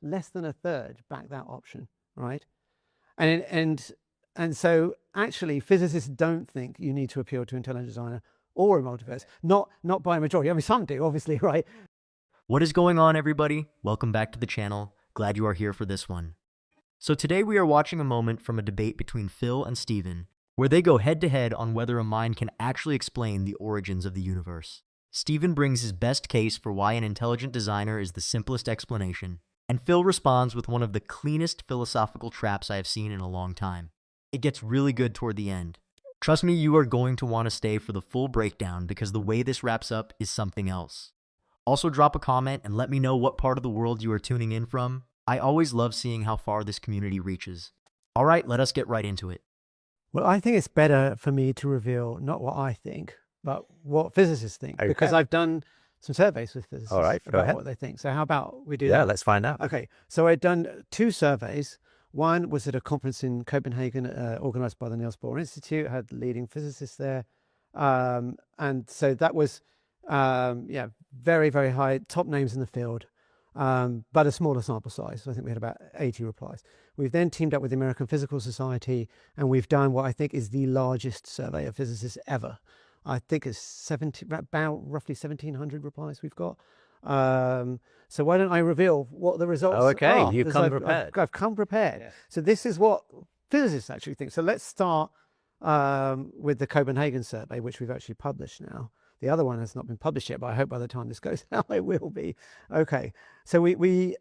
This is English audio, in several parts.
less than a third back that option, right? And so actually, physicists don't think you need to appeal to intelligent designer or a multiverse. Not by a majority. I mean, some do, obviously, right? What is going on, everybody? Welcome back to the channel. Glad you are here for this one. So today we are watching a moment from a debate between Phil and Steven, where they go head to head on whether a mind can actually explain the origins of the universe. Steven brings his best case for why an intelligent designer is the simplest explanation, and Phil responds with one of the cleanest philosophical traps I have seen in a long time. It gets really good toward the end. Trust me, you are going to want to stay for the full breakdown because the way this wraps up is something else. Also, drop a comment and let me know what part of the world you are tuning in from. I always love seeing how far this community reaches. All right, let us get right into it. Well, I think it's better for me to reveal not what I think, but what physicists think, Okay. because I've done some surveys with physicists All right, go about ahead. what they think. So how about we do Yeah, that? let's find out. Okay, so I'd done 2 surveys. One was at a conference in Copenhagen, organized by the Niels Bohr Institute, had leading physicists there. And so that was, yeah, very, very high, top names in the field, but a smaller sample size. So I think we had about 80 replies. We've then teamed up with the American Physical Society, and we've done what I think is the largest survey of physicists ever. I think it's about roughly 1,700 replies we've got. So why don't I reveal what the results Oh, okay. are? You've Because come prepared. I've come prepared. Yes. So this is what physicists actually think. So let's start with the Copenhagen survey, which we've actually published now. The other one has not been published yet, but I hope by the time this goes out, it will be. Okay, so we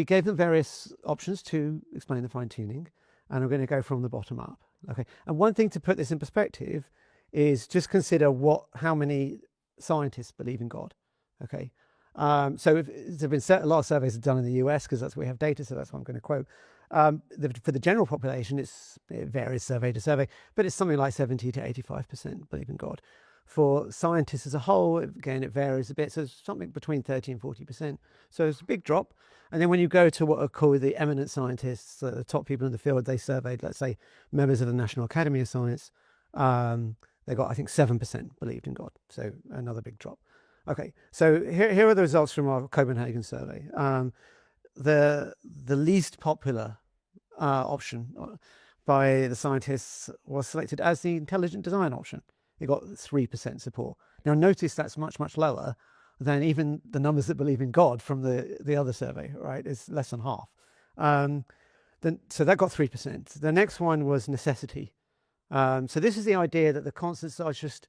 gave them various options to explain the fine tuning, and I'm going to go from the bottom up. Okay, and one thing to put this in perspective is just consider how many scientists believe in God. Okay, so there have been a lot of surveys done in the US because that's where we have data, so that's what I'm going to quote. For the general population, it varies survey to survey, but it's something like 70 to 85% believe in God. For scientists as a whole, again, it varies a bit, so it's something between 30 and 40%. So it's a big drop. And then when you go to what are called the eminent scientists, the top people in the field, they surveyed, let's say, members of the National Academy of Science. They got, I think, 7% believed in God. So another big drop. Okay, so here are the results from our Copenhagen survey. The least popular option by the scientists was selected as the intelligent design option. It got 3% support. Now notice that's much, much lower than even the numbers that believe in God from the other survey, right? It's less than half. So that got 3%. The next one was necessity. So this is the idea that the constants are just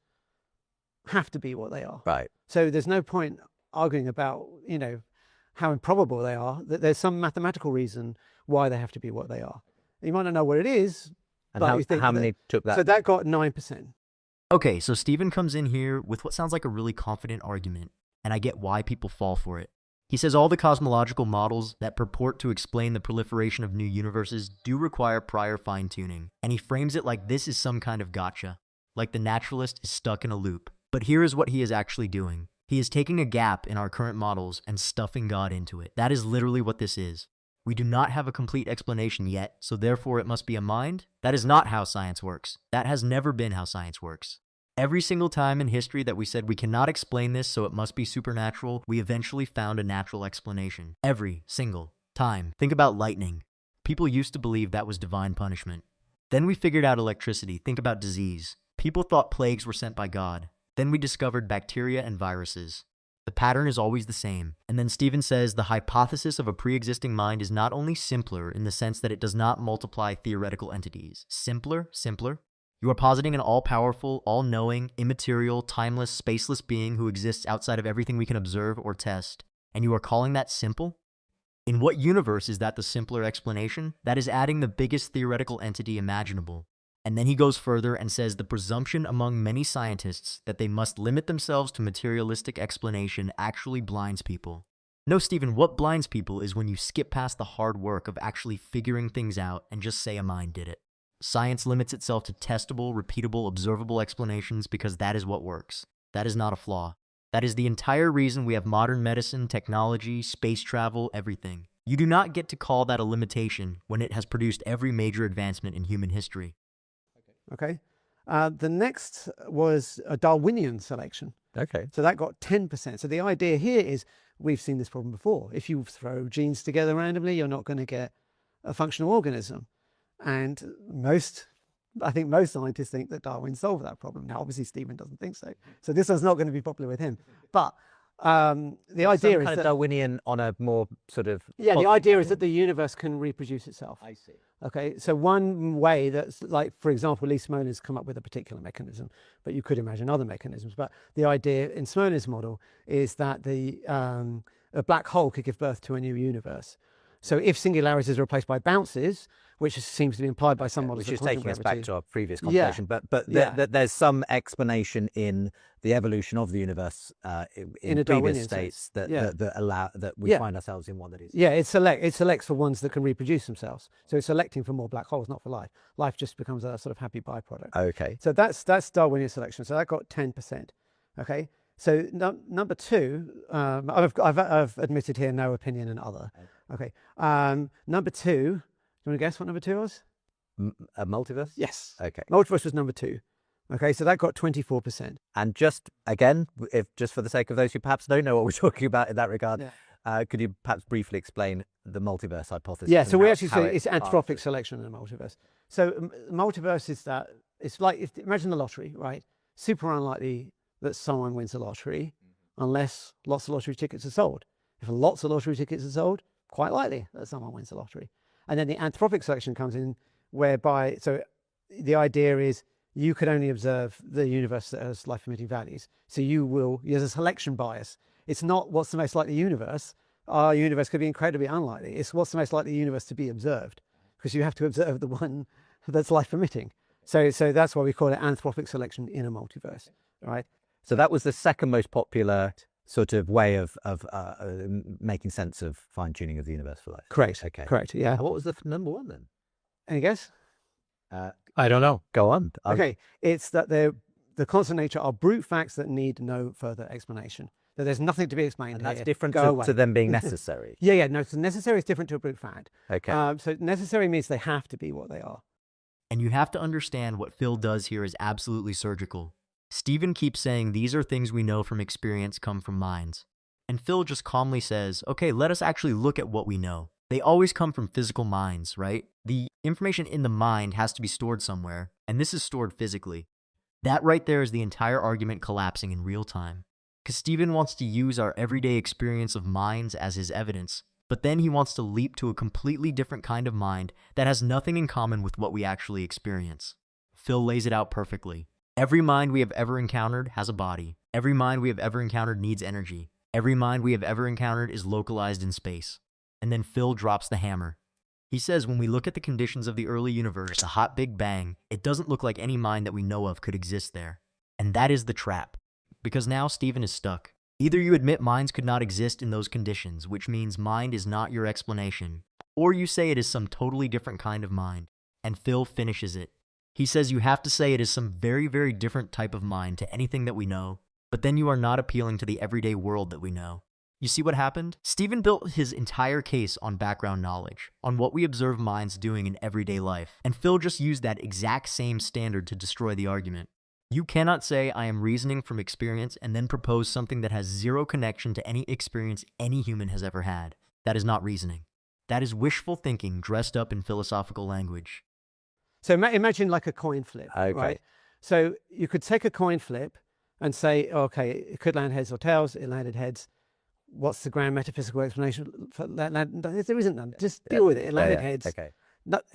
have to be what they are. Right. So there's no point arguing about, how improbable they are, that there's some mathematical reason why they have to be what they are. You might not know what it is, And but you think how many took that? So that got 9%. Okay, so Steven comes in here with what sounds like a really confident argument, and I get why people fall for it. He says all the cosmological models that purport to explain the proliferation of new universes do require prior fine-tuning, and he frames it like this is some kind of gotcha, like the naturalist is stuck in a loop. But here is what he is actually doing. He is taking a gap in our current models and stuffing God into it. That is literally what this is. We do not have a complete explanation yet, so therefore it must be a mind? That is not how science works. That has never been how science works. Every single time in history that we said we cannot explain this, so it must be supernatural, we eventually found a natural explanation. Every single time. Think about lightning. People used to believe that was divine punishment. Then we figured out electricity. Think about disease. People thought plagues were sent by God. Then we discovered bacteria and viruses. The pattern is always the same. And then Steven says the hypothesis of a pre-existing mind is not only simpler in the sense that it does not multiply theoretical entities. Simpler? You are positing an all-powerful, all-knowing, immaterial, timeless, spaceless being who exists outside of everything we can observe or test. And you are calling that simple? In what universe is that the simpler explanation? That is adding the biggest theoretical entity imaginable. And then he goes further and says the presumption among many scientists that they must limit themselves to materialistic explanation actually blinds people. No, Steven, what blinds people is when you skip past the hard work of actually figuring things out and just say a mind did it. Science limits itself to testable, repeatable, observable explanations because that is what works. That is not a flaw. That is the entire reason we have modern medicine, technology, space travel, everything. You do not get to call that a limitation when it has produced every major advancement in human history. Okay. The next was a Darwinian selection. Okay. So that got 10%. So the idea here is we've seen this problem before. If you throw genes together randomly, you're not going to get a functional organism. And I think most scientists think that Darwin solved that problem. Now, obviously, Stephen doesn't think so. So this one's not going to be popular with him. But the idea is kind of that Darwinian on a more sort of... the idea is that the universe can reproduce itself. I see. Okay, so one way that's like, for example, Lee Smolin's come up with a particular mechanism, but you could imagine other mechanisms. But the idea in Smolin's model is that a black hole could give birth to a new universe. So if singularities are replaced by bounces, which seems to be implied by some models, which is of quantum taking us gravity, back to our previous conversation, but there's some explanation in the evolution of the universe in a previous Darwinian states sense. that allow that we find ourselves in one that is. Yeah, it selects for ones that can reproduce themselves. So it's selecting for more black holes, not for life. Life just becomes a sort of happy byproduct. Okay. So that's Darwinian selection. So that got 10%. Okay. So number two, I've admitted here no opinion and other. Okay. Number two. Do you want to guess what number two was? A multiverse? Yes. Okay. Multiverse was number two. Okay, so that got 24%. And just again, just for the sake of those who perhaps don't know what we're talking about in that regard, could you perhaps briefly explain the multiverse hypothesis? Yeah, so we actually say it's anthropic selection in a multiverse. So multiverse is that it's like, imagine the lottery, right? Super unlikely that someone wins the lottery unless lots of lottery tickets are sold. If lots of lottery tickets are sold, quite likely that someone wins the lottery. And then the anthropic selection comes in, whereby, so the idea is you could only observe the universe that has life-emitting values. So there's a selection bias. It's not what's the most likely universe. Our universe could be incredibly unlikely. It's what's the most likely universe to be observed, because you have to observe the one that's life-emitting. So that's why we call it anthropic selection in a multiverse, right? So that was the second most popular sort of way of making sense of fine-tuning of the universe for life. Correct. Okay. Correct. Yeah. And what was the number one then? Any guess? I don't know. Go on. Okay. It's that the constant nature are brute facts that need no further explanation. That there's nothing to be explained And that's here. different Go away. to them being necessary. Yeah. No, so necessary is different to a brute fact. Okay. So necessary means they have to be what they are. And you have to understand what Phil does here is absolutely surgical. Stephen keeps saying these are things we know from experience come from minds. And Phil just calmly says, okay, let us actually look at what we know. They always come from physical minds, right? The information in the mind has to be stored somewhere, and this is stored physically. That right there is the entire argument collapsing in real time. Because Stephen wants to use our everyday experience of minds as his evidence, but then he wants to leap to a completely different kind of mind that has nothing in common with what we actually experience. Phil lays it out perfectly. Every mind we have ever encountered has a body. Every mind we have ever encountered needs energy. Every mind we have ever encountered is localized in space. And then Phil drops the hammer. He says when we look at the conditions of the early universe, the hot Big Bang, it doesn't look like any mind that we know of could exist there. And that is the trap. Because now Stephen is stuck. Either you admit minds could not exist in those conditions, which means mind is not your explanation, or you say it is some totally different kind of mind. And Phil finishes it. He says you have to say it is some very, very different type of mind to anything that we know, but then you are not appealing to the everyday world that we know. You see what happened? Stephen built his entire case on background knowledge, on what we observe minds doing in everyday life, and Phil just used that exact same standard to destroy the argument. You cannot say I am reasoning from experience and then propose something that has zero connection to any experience any human has ever had. That is not reasoning. That is wishful thinking dressed up in philosophical language. So imagine like a coin flip, Okay. right? So you could take a coin flip and say, okay, it could land heads or tails. It landed heads. What's the grand metaphysical explanation for that? There isn't none. Just deal with it. It landed heads. Okay.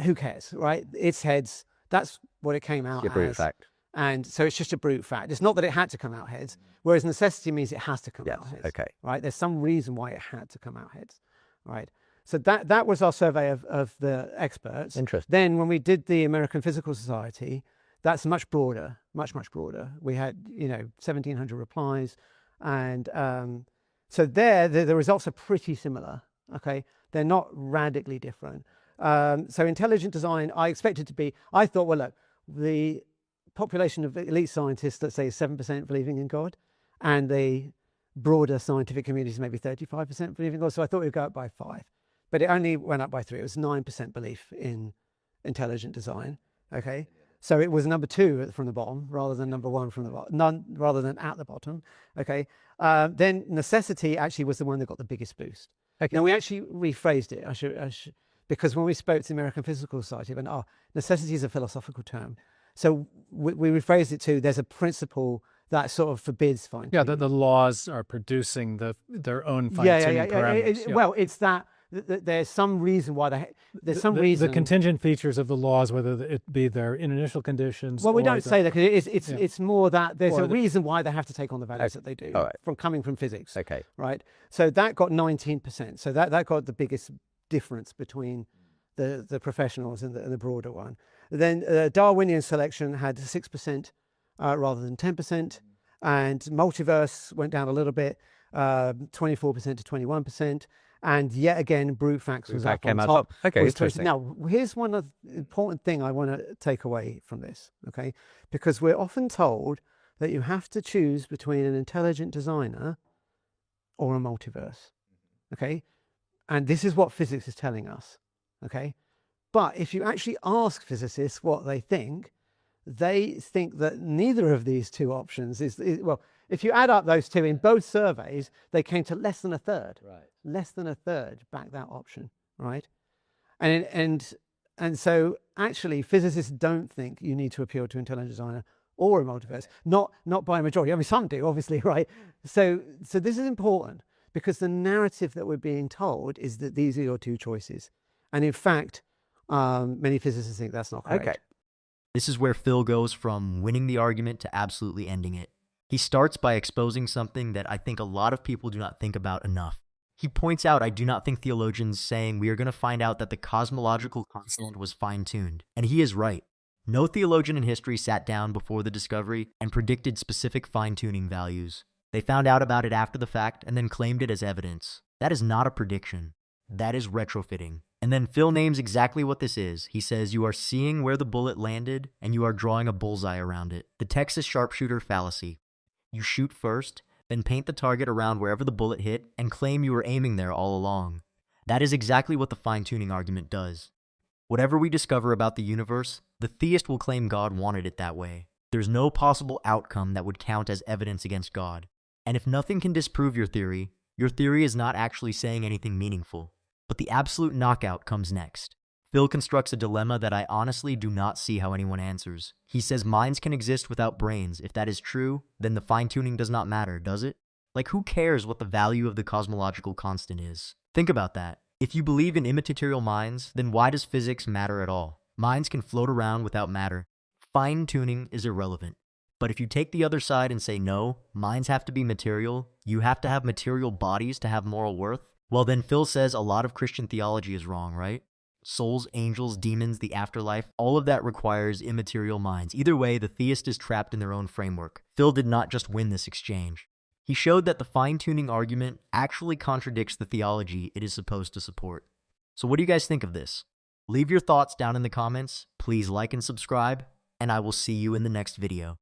Who cares, right? It's heads. That's what it came out Your brute as. fact. And so it's just a brute fact. It's not that it had to come out heads, whereas necessity means it has to come Yes. out heads. Okay. Right? There's some reason why it had to come out heads. Right? So that was our survey of the experts. Interesting. Then when we did the American Physical Society, that's much broader, much broader. We had 1,700 replies, and so the results are pretty similar. Okay, they're not radically different. So intelligent design, I expected to be. I thought, well, look, the population of elite scientists, let's say, is 7% believing in God, and the broader scientific community is maybe 35% believing in God. So I thought it would go up by 5. But it only went up by 3. It was 9% belief in intelligent design. Okay, So it was number 2 from the bottom rather than number 1 from the bottom, none rather than at the bottom. Okay. Then necessity actually was the one that got the biggest boost. Okay. Now we actually rephrased it. I should, because when we spoke to the American Physical Society, we went, oh, necessity is a philosophical term. So we rephrased it to there's a principle that sort of forbids fine-tuning. Yeah, the laws are producing their own fine-tuning parameters. Well, it's that there's some reason why there's some reason. The contingent features of the laws, whether it be their initial conditions. Well, we don't say that because Yeah. it's more that there's Or a reason why they have to take on the values that they do All right. from coming from physics. Okay. Right. So that got 19%. So that got the biggest difference between the professionals and the broader one. Then Darwinian selection had 6% rather than 10%, and multiverse went down a little bit, 24% to 21%. And yet again, brute facts was up on top. Okay, was 20. interesting. Now, here's one of the important thing I want to take away from this, okay? Because we're often told that you have to choose between an intelligent designer or a multiverse, okay? And this is what physics is telling us, okay? But if you actually ask physicists what they think that neither of these two options is well, if you add up those two in both surveys, they came to less than a third. Right. Less than a third back that option, right? And so actually physicists don't think you need to appeal to intelligent designer or a multiverse, not by a majority. I mean, some do, obviously, right? So this is important because the narrative that we're being told is that these are your two choices. And in fact, many physicists think that's not correct. Okay. This is where Phil goes from winning the argument to absolutely ending it. He starts by exposing something that I think a lot of people do not think about enough. He points out I do not think theologians saying we are going to find out that the cosmological constant was fine-tuned. And he is right. No theologian in history sat down before the discovery and predicted specific fine-tuning values. They found out about it after the fact and then claimed it as evidence. That is not a prediction. That is retrofitting. And then Phil names exactly what this is. He says you are seeing where the bullet landed and you are drawing a bullseye around it. The Texas sharpshooter fallacy. You shoot first, then paint the target around wherever the bullet hit and claim you were aiming there all along. That is exactly what the fine-tuning argument does. Whatever we discover about the universe, the theist will claim God wanted it that way. There's no possible outcome that would count as evidence against God. And if nothing can disprove your theory is not actually saying anything meaningful. But the absolute knockout comes next. Phil constructs a dilemma that I honestly do not see how anyone answers. He says minds can exist without brains. If that is true, then the fine-tuning does not matter, does it? Like, who cares what the value of the cosmological constant is? Think about that. If you believe in immaterial minds, then why does physics matter at all? Minds can float around without matter. Fine-tuning is irrelevant. But if you take the other side and say no, minds have to be material, you have to have material bodies to have moral worth, well then Phil says a lot of Christian theology is wrong, right? Souls, angels, demons, the afterlife, all of that requires immaterial minds. Either way, the theist is trapped in their own framework. Phil did not just win this exchange. He showed that the fine-tuning argument actually contradicts the theology it is supposed to support. So what do you guys think of this? Leave your thoughts down in the comments, please like and subscribe, and I will see you in the next video.